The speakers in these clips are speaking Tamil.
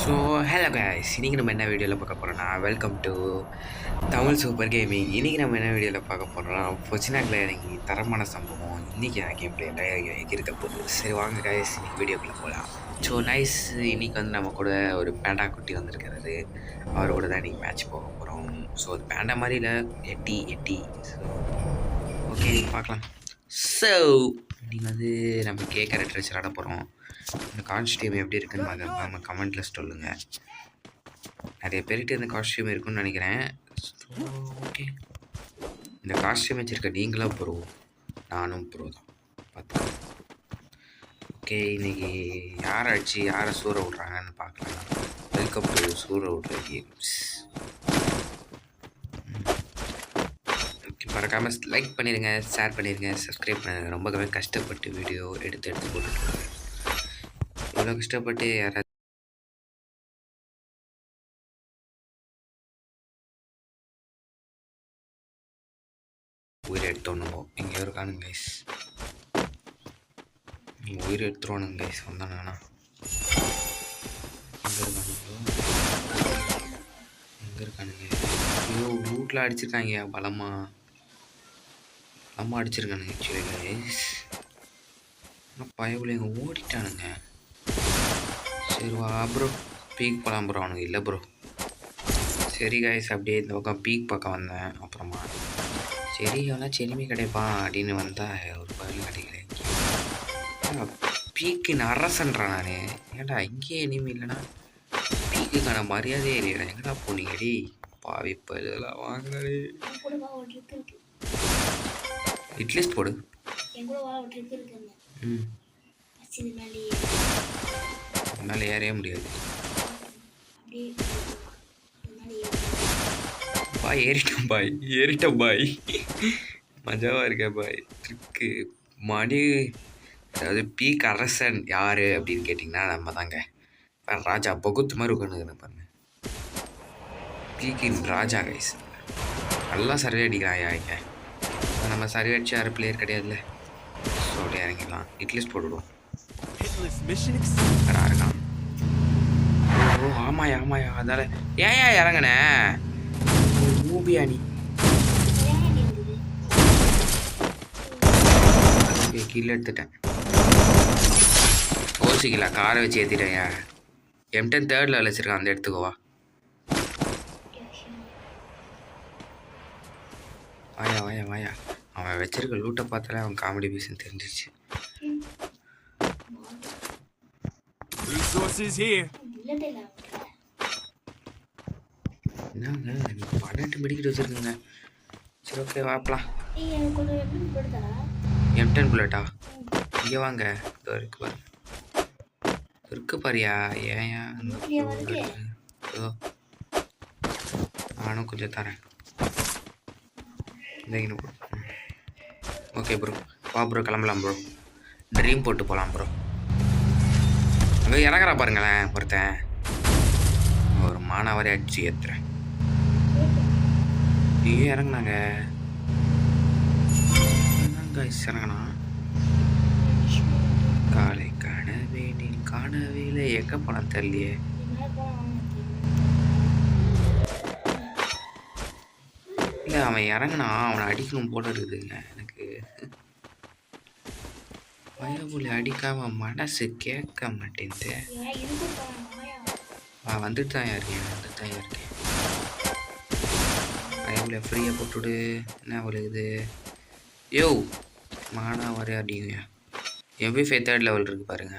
ஸோ ஹலோ கைஸ், இன்றைக்கி நம்ம என்ன வீடியோவில் பார்க்க போகிறோம்னா welcome to Tamil super gaming. இன்றைக்கி நம்ம என்ன வீடியோவில் பார்க்க போகிறோம்னா பொச்சினாக்கில் இறங்கி தரமான சம்பவம் இன்றைக்கி நான் கேம் பிளேயில் இருக்க போகுது. சரி வாங்க கைஸ், இன்றைக்கி வீடியோக்குள்ளே போகலாம். ஸோ நைஸ், இன்றைக்கி வந்து நம்ம கூட ஒரு பேண்டா குட்டி வந்திருக்கிறது. அவரோட தான் இன்றைக்கி மேட்ச் போக போகிறோம். ஸோ அது பேண்டா மாதிரி இல்லை, எட்டி. ஸோ ஓகே பார்க்கலாம். ஸோ இன்றைக்கி வந்து நம்ம கேரக்டர் விளாட போகிறோம். இந்த காஸ்டியூம் எப்படி இருக்குன்னு நம்ம கமெண்ட்டில் சொல்லுங்கள். நிறைய பேர்கிட்ட இந்த காஸ்டியூம் இருக்குன்னு நினைக்கிறேன். ஓகே, இந்த காஸ்டியூம் வச்சுருக்க நீங்களும் ப்ரோ, நானும் ப்ரோ தான் பார்த்துக்கலாம். ஓகே, இன்றைக்கி யாரை அடிச்சு யாரை சூற விட்றாங்கன்னு பார்க்கலாம். வெல்கம் டு சூற விட்ற கேம்ஸ். மறக்காமல் லைக் பண்ணிடுங்க, ஷேர் பண்ணிடுங்க, சப்ஸ்கிரைப் பண்ணுங்கள். ரொம்ப கஷ்டப்பட்டு வீடியோ எடுத்து போட்டுருக்கோம். இவ்வளோ கஷ்டப்பட்டு யாராவது உயிரை எடுத்தோணுங்க. இங்கே இருக்கானுங்க கைஸ், உயிரை எடுத்துருவானுங்க கைஸ். வந்தானுங்கண்ணா எங்கே இருக்கானுங்க? ஐயோ, ரூட்டில் அடிச்சிருக்காங்க. பலமாக அடிச்சிருக்கானுங்க ஆக்சுவலி கைஸ். ஆனால் பயவில் எங்கே ஓடிட்டானுங்க. சரி வா ப்ரோ, பீக் போகலாம் ப்ரோ. அவனுக்கு இல்லை ப்ரோ. சரி கைஸ், அப்படியே இந்த பக்கம் பீக் பக்கம் வந்தேன். அப்புறமா சரி எவனா செனிமி கிடைப்பான் அப்படின்னு வந்தால் ஒரு பதில் கிடைக்கல. பீக்கு அரசன்றான் நான். ஏன்டா இங்கேயே எனிமி இல்லைனா பீக்குக்கான மரியாதையே இல்லையா? எங்கடா போனீங்கடி பாவி இதெல்லாம் வாங்கடி. இட்லிஸ்ட் போடு. மேலே ஏறவே முடியாது. பாய் ஏறிட்டோம் பாய். மஜாவாக இருக்க பாய். ட்ரிக்கு மணி. அதாவது பீக் அரசன் யார் அப்படின்னு கேட்டிங்கன்னா நம்ம தாங்க. ராஜா பகுத்து மாதிரி உட்காந்துக்கிறேன் பாருங்க. பீக்கின் ராஜா கைஸ். நல்லா சர்வே அடிக்கிறாயா இங்கே. நம்ம சர்வே அடிச்சு யாரும் பிளேயர் கிடையாதுல்ல. ஸோ அப்படியே இறங்கிடலாம். இட்லிஸ்ட் போட்டுவிடுவோம். இருக்கான். ஓ ஆமாயா அதால ஏன் இறங்கினே மூபியானி. கீழே எடுத்துட்டேன். ஓசிக்கல காரை வச்சு ஏற்றிட்டேன். M10 3rd லெவல் வச்சிருக்கான், அந்த எடுத்துக்கோவா. வாயா அவன் வச்சிருக்க லூட்டை பார்த்தாலே அவன் காமெடி பீஸ்ன்னு தெரிஞ்சிச்சு. என்னங்க 18 மெடிக்கிட்டு வச்சிருக்குங்க. சரி ஓகே வாப்பலாம். M10 புல்லட்டா இங்கே வாங்க. இருக்கு பாரியா. ஏன் நானும் கொஞ்சம் தரேன். ஓகே ப்ரோ, வா ப்ரோ கிளம்பலாம் ப்ரோ. ட்ரீம் போட்டு போகலாம் ப்ரோ. அங்கே இறங்குறா பாருங்களேன் ஒருத்தன். ஒரு மானாவரி அடிச்சு ஏற்றுறேன். நீயே இறங்குனாங்க. இறங்கணா காலை காணவே நீ காணவே எங்கே போனான்னு தெரியலையே. இல்லை அவன் இறங்கினா அவனை அடிக்கணும் போல இருக்குதுங்க எனக்கு. பயபுலி அடிக்காம மனசு கேட்க மாட்டேன்ட்டு. வந்துட்டு தான் இருக்கேன். பயபுலியை ஃப்ரீயாக போட்டுவிடு. என்ன விழுகுது? யோ மானா வரைய அடிங்க. MP5 3rd லெவல் இருக்குது பாருங்க.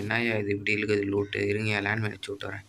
என்னையா இது இப்படி இருக்குது லூட்டு? இருங்க லேண்ட் மேட்ச் விட்டு வரேன்.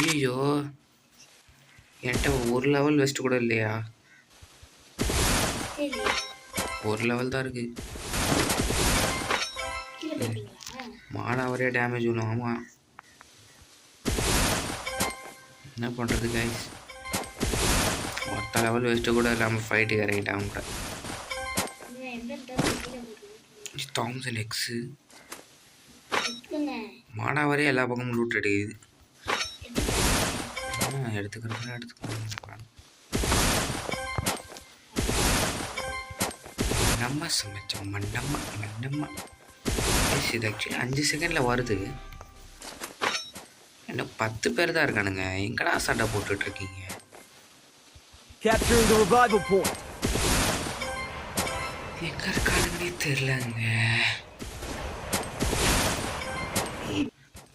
ஐயோ என்கிட்ட ஒரு லெவல் வெஸ்ட் கூட இல்லையா? ஒரு லெவல் தான் இருக்கு. மானாவரே டேமேஜ் விழும். ஆமாம், என்ன பண்ணுறது கைஸ். மொத்த லெவல் வெஸ்ட்டு கூட இல்லாமல் ஃபைட்டுக்கு இறங்கிட்டாங்க கூட. தாம்சன் எக்ஸு மானாவரே எல்லா பக்கமும் லூட் அடிக்குது. நான் எடுத்துக்கிறேன். நம்ம சமைச்சோம் மண்ணம்மா. இது ஆக்சுவலி 5 செகண்டில் வருது. இன்னும் 10 பேர் தான் இருக்கானுங்க. எங்கடா சண்டை போட்டுட்டு இருக்கீங்க? எங்க இருக்கானுங்கன்னே தெரியலங்க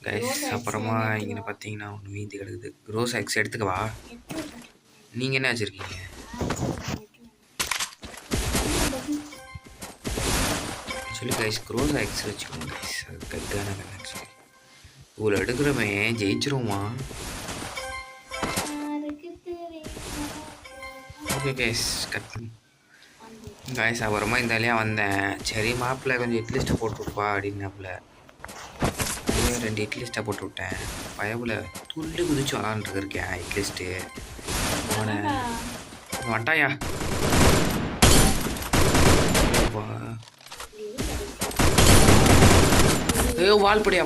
கைஸ். அப்புறமா இங்கே பார்த்தீங்கன்னா ஒன்று வீந்தி கிடக்குது. க்ரோஸ் எக்ஸ் எடுத்துக்கவா? நீங்கள் என்ன வச்சுருக்கீங்க? ஆக்சுவலி கைஸ் க்ரோஸ் எக்ஸ் வச்சுக்கோங்க கைஸ். அது கட்டான ஆக்சுவலி இவ்வளோ எடுக்கிறோமே ஜெயிச்சிருவோமா? Okay guys cut guys. அப்புறமா இந்த வழியாக வந்தேன். சரி மாப்பிள்ள கொஞ்சம் இட்லி லிஸ்ட்டை போட்டு விட்பா அப்படின்னாப்புல 2 இட்லி லிஸ்ட்டாக போட்டு விட்டேன். பயபுல துள்ளி குதிச்சு விளாண்டுருக்கு இருக்கேன் இட்லி லிஸ்ட்டு. அவனை வட்டாயா ஐயோ வால் போடியா.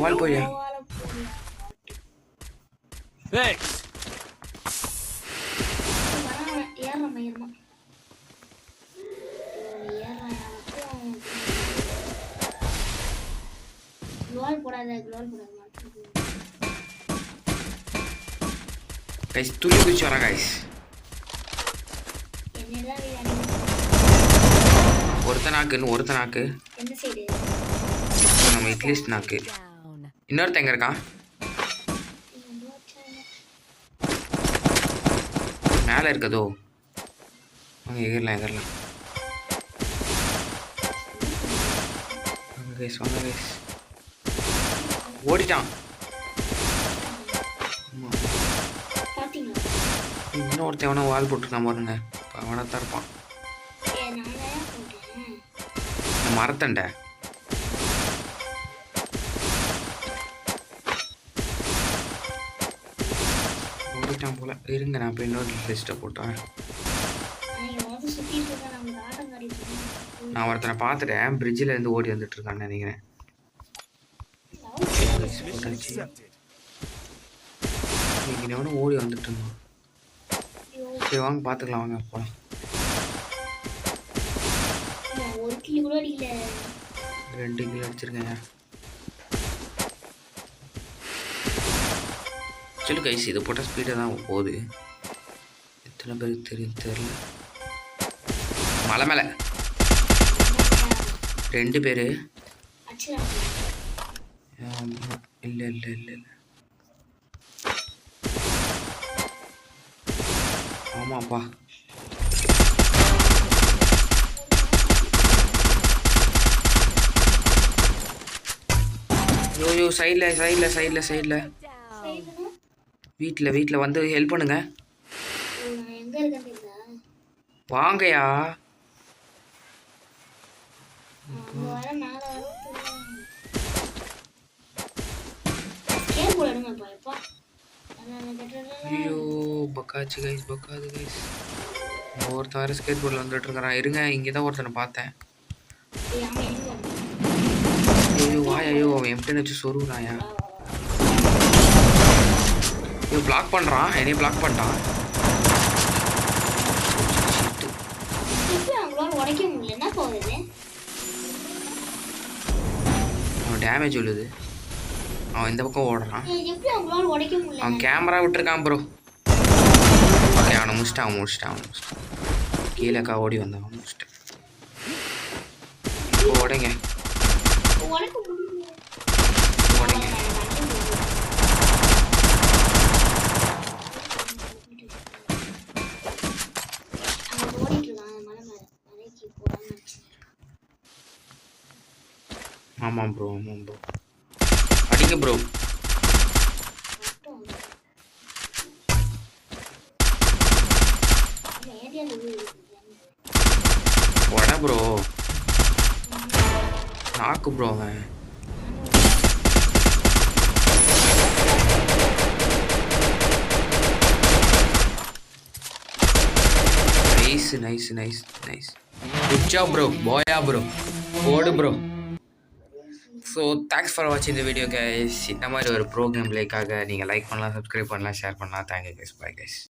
கைஸ் துள்ளி குதிச்சு வரா கைஸ். ஒருத்த நாக்கு நம்ம இட்லிஸ்ட் நாக்கு. இன்னொருத்த எங்க இருக்கான்? மேலே இருக்கதோ. வாங்க எகிரலாம். வாங்க கைஸ். ஓடிட்டான். இன்னொருத்தன் எவனோ வால் போட்டுருக்கான் பாருங்க. அவனத்தான் இருப்பான். மரத்தண்ட ஓடிட்டான் போல. இருங்க நான் போய் இன்னொரு லிஸ்ட்டை போட்டேன். நான் ஒருத்தனை பார்த்துட்டேன். பிரிட்ஜில் இருந்து ஓடி வந்துட்டு இருக்கான்னு நினைக்கிறேன். இங்கே எவனும் ஓடி வந்துட்டு இருந்தான். சரி வாங்க பார்த்துக்கலாம். வாங்க போகலாம். 2 கிலோ அடிச்சிருக்கேன். சொல்லு கைஸ் இது போட்டால் ஸ்பீடாக தான் போகுது. எத்தனை பேருக்கு தெரியும் தெரியல. மலை மேலே 2 பேர். இல்லை ஆமாப்பா. ஐயோ சைடில் வீட்டில் வந்து ஹெல்ப் பண்ணுங்க. வாங்கயா. ஐயோ பக்காச்சு கைஸ். ஒருத்தன் வேறு ஸ்கேட் போர்டில் வந்துட்டு இருக்கிறான். இருங்க இங்கே தான் ஒருத்தனை பார்த்தேன். ஐயோ வாயோ அவன் எம்டன் வச்சு சொருகுறாயா. ஐயோ பிளாக் பண்ணுறான். என்னையே பிளாக் பண்ணிட்டான். அவன் டேமேஜ் விழுது. அவன் இந்த பக்கம் ஓடுறான். அவன் கேமரா விட்டுருக்கான் ப்ரோ. ஓகே அவனை முடிச்சிட்டான். கீழேக்கா ஓடி வந்தான். அவன் முடிச்சிட்டான். ஓடுங்க. ஆமாம் ப்ரோ அடிங்க ப்ரோ. வட ப்ரோ நாக்கு ப்ரோ. அவன் நைஸ் குட் ஜாப் ப்ரோ. போயா ப்ரோ. ஓடு ப்ரோ. ஸோ தேங்க்ஸ் ஃபார் வாட்சிங் இந்த வீடியோ கைஸ். இந்த மாதிரி ஒரு ப்ரோ கேம் பிளேக்காக நீங்கள் லைக் பண்ணலாம், சப்ஸ்கிரைப் பண்ணலாம், ஷேர் பண்ணலாம். Thank you guys. Bye guys.